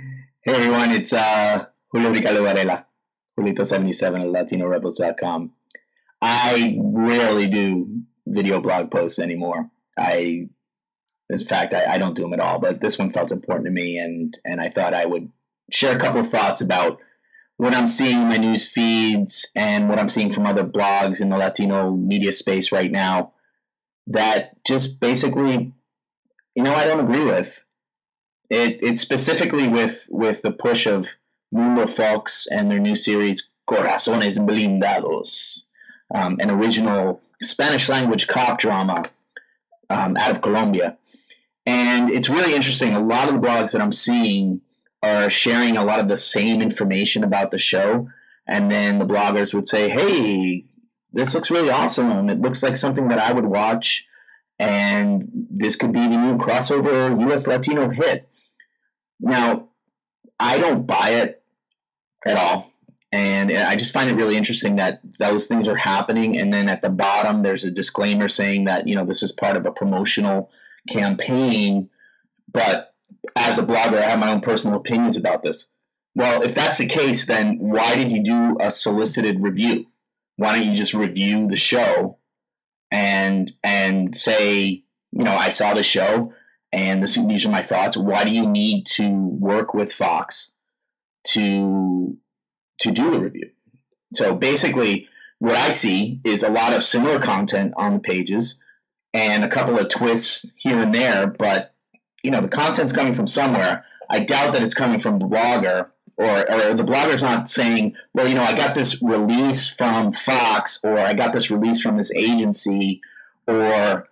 Hey everyone, it's Julio Ricardo Varela, Julito77 at LatinoRebels.com. I rarely do video blog posts anymore. In fact, I don't do them at all, but this one felt important to me, and I thought I would share a couple of thoughts about what I'm seeing in my news feeds and what I'm seeing from other blogs in the Latino media space right now that just basically, I don't agree with. It's specifically with the push of Mundo Fox and their new series Corazones Blindados, an original Spanish language cop drama out of Colombia. And it's really interesting. A lot of the blogs that I'm seeing are sharing a lot of the same information about the show. And then the bloggers would say, hey, this looks really awesome. It looks like something that I would watch. And this could be the new crossover US Latino hit. Now, I don't buy it at all. And I just find it really interesting that those things are happening. And then at the bottom, there's a disclaimer saying that, this is part of a promotional campaign. But as a blogger, I have my own personal opinions about this. Well, if that's the case, then why did you do a solicited review? Why don't you just review the show and say, I saw the show and these are my thoughts. Why do you need to work with Fox to do the review? So basically, what I see is a lot of similar content on the pages and a couple of twists here and there, but the content's coming from somewhere. I doubt that it's coming from the blogger, or the blogger's not saying, well, I got this release from Fox, or I got this release from this agency, or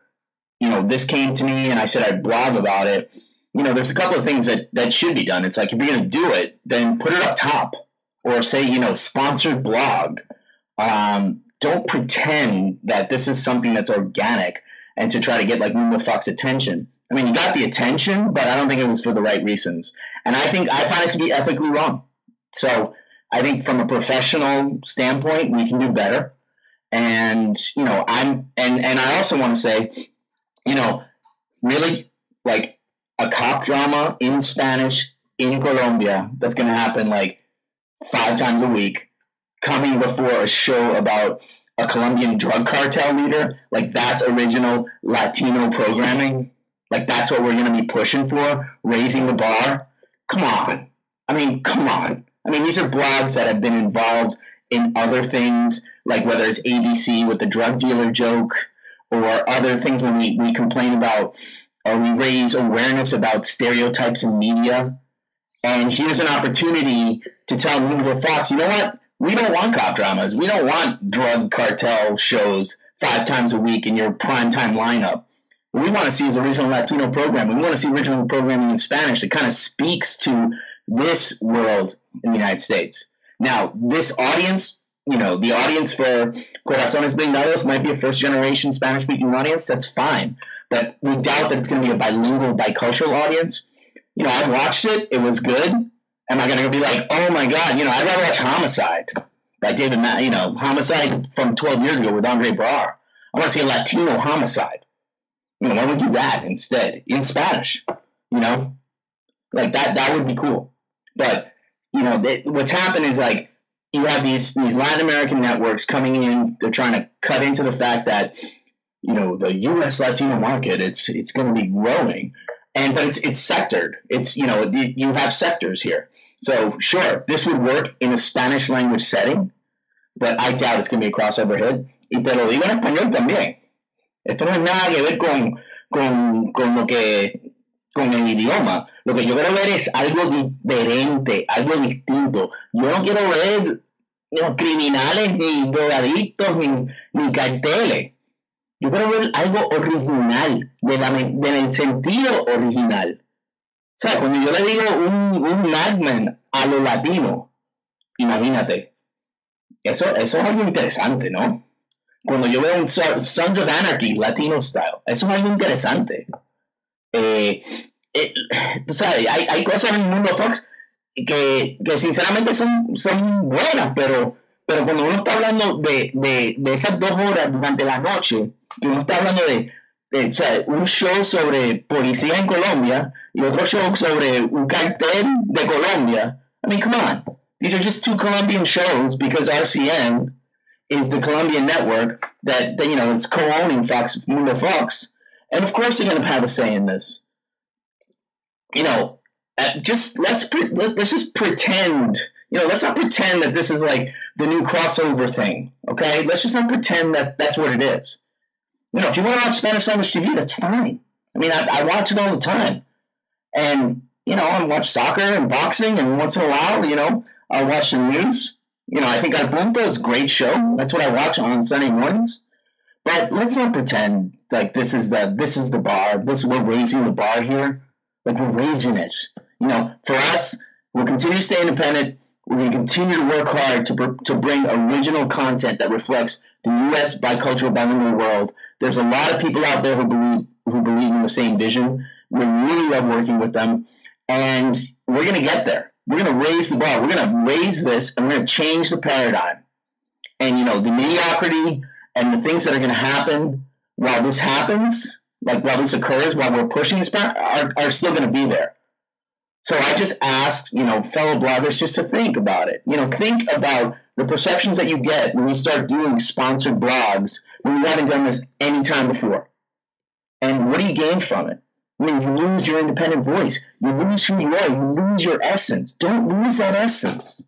this came to me and I said I'd blog about it. There's a couple of things that should be done. It's like, if you're going to do it, then put it up top, or say, sponsored blog. Don't pretend that this is something that's organic and to try to get like Mundo Fox attention. I mean, you got the attention, but I don't think it was for the right reasons. And I find it to be ethically wrong. So I think from a professional standpoint, we can do better. And, I also want to say, really, like, a cop drama in Spanish in Colombia that's going to happen like 5 times a week, coming before a show about a Colombian drug cartel leader, like, that's original Latino programming. Like, that's what we're going to be pushing for, raising the bar. Come on. Come on. These are blogs that have been involved in other things, like whether it's ABC with the drug dealer joke, or other things when we complain about, or we raise awareness about stereotypes in media. And here's an opportunity to tell Mundo Fox, you know what? We don't want cop dramas. We don't want drug cartel shows 5 times a week in your primetime lineup. What we want to see is original Latino programming. We want to see original programming in Spanish that kind of speaks to this world in the United States. Now, this audience, the audience for Corazones Blindados might be a first-generation Spanish-speaking audience. That's fine. But we doubt that it's going to be a bilingual, bicultural audience. I watched it. It was good. Am I going to be like, oh, my God, I'd rather watch Homicide by David Matt, Homicide from 12 years ago with Andre Braugher. I want to see a Latino Homicide. Why don't we do that instead in Spanish? Like that would be cool. But what's happened is, like, you have these Latin American networks coming in. They're trying to cut into the fact that the U.S. Latino market it's going to be growing, but it's sectored. It's you have sectors here. So sure, this would work in a Spanish language setting, but I doubt it's going to be a crossover hit. Y te lo digo en español también. Esto no es nada que ver con el idioma. Lo que yo quiero ver es algo diferente, algo distinto. Yo no quiero ver criminales, ni drogadictos, ni carteles. Yo quiero ver algo original, del sentido original. O sea, cuando yo le digo un Mad Men a lo latino, imagínate, eso es algo interesante, ¿no? Cuando yo veo un Sons of Anarchy, Latino style, eso es algo interesante. Tú sabes, hay cosas en el Mundo Fox que sinceramente son buenas, pero cuando uno está hablando de esas 2 horas durante la noche, que uno está hablando de o sea, un show sobre policía en Colombia y otro show sobre un cartel de Colombia. I mean, come on. These are just two Colombian shows because RCN is the Colombian network that you know, is co-owning Fox, Mundo Fox. And of course they're going to have a say in this. You know, let's just pretend. You know, let's not pretend that this is like the new crossover thing. Okay, let's just not pretend that that's what it is. You know, if you want to watch Spanish language TV, that's fine. I mean, I watch it all the time, and you know, I watch soccer and boxing, and once in a while, you know, I'll watch the news. You know, I think Al Punto is a great show. That's what I watch on Sunday mornings. But let's not pretend like this is the bar. We're raising the bar here. Like, we're raising it. You know, for us, we'll continue to stay independent. We're going to continue to work hard to bring original content that reflects the U.S. bicultural bilingual world. There's a lot of people out there who believe in the same vision. We really love working with them, and we're going to get there. We're going to raise the bar. We're going to raise this, and we're going to change the paradigm. And you know, the mediocrity and the things that are going to happen while this happens, like while this occurs, while we're pushing this back, are still going to be there. So I just ask, you know, fellow bloggers just to think about it. You know, think about the perceptions that you get when you start doing sponsored blogs when you haven't done this any time before. And what do you gain from it? I mean, you lose your independent voice. You lose who you are. You lose your essence. Don't lose that essence.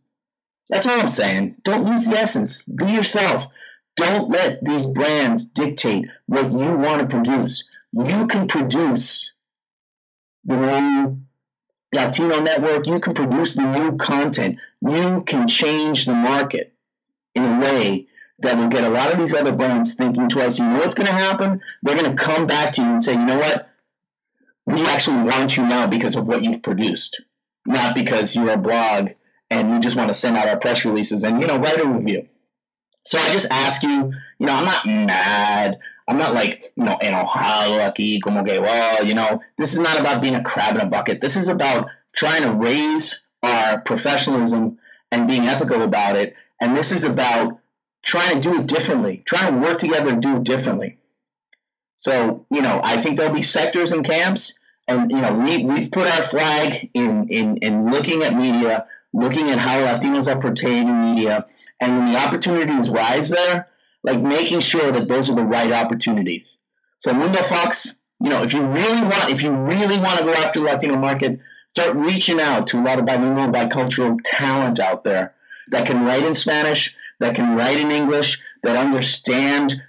That's all I'm saying. Don't lose the essence. Be yourself. Don't let these brands dictate what you want to produce. You can produce the new Latino network. You can produce the new content. You can change the market in a way that will get a lot of these other brands thinking twice. You know what's going to happen? They're going to come back to you and say, you know what? We actually want you now because of what you've produced, not because you're a blog and you just want to send out our press releases and, you know, write a review. So I just ask you, you know, I'm not mad. I'm not like, you know, enojado aquí, como que, well, you know, this is not about being a crab in a bucket. This is about trying to raise our professionalism and being ethical about it. And this is about trying to do it differently, trying to work together and do it differently. So, you know, I think there'll be sectors and camps, and, you know, we've put our flag in looking at media, looking at how Latinos are portrayed in media, and when the opportunities rise there, like making sure that those are the right opportunities. So Mundo Fox, you know, if you really want to go after the Latino market, start reaching out to a lot of bilingual, bicultural talent out there that can write in Spanish, that can write in English, that understand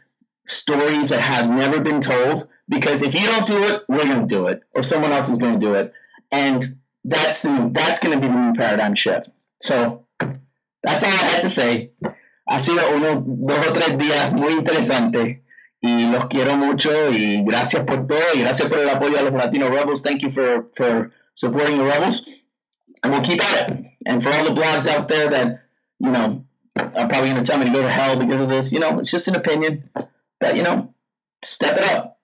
stories that have never been told. Because if you don't do it, we're going to do it, or someone else is going to do it, and that's going to be the new paradigm shift. So that's all I had to say. Ha sido 2 o 3 días muy interesantes y los quiero mucho y gracias por todo y gracias por el apoyo a los Latino Rebels. Thank you for supporting the Rebels, and we'll keep at it. And for all the blogs out there that, you know, are probably going to tell me to go to hell because of this, you know, it's just an opinion. But, you know, step it up.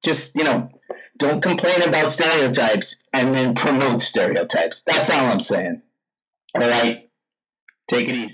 Just, you know, don't complain about stereotypes and then promote stereotypes. That's all I'm saying. All right? Take it easy.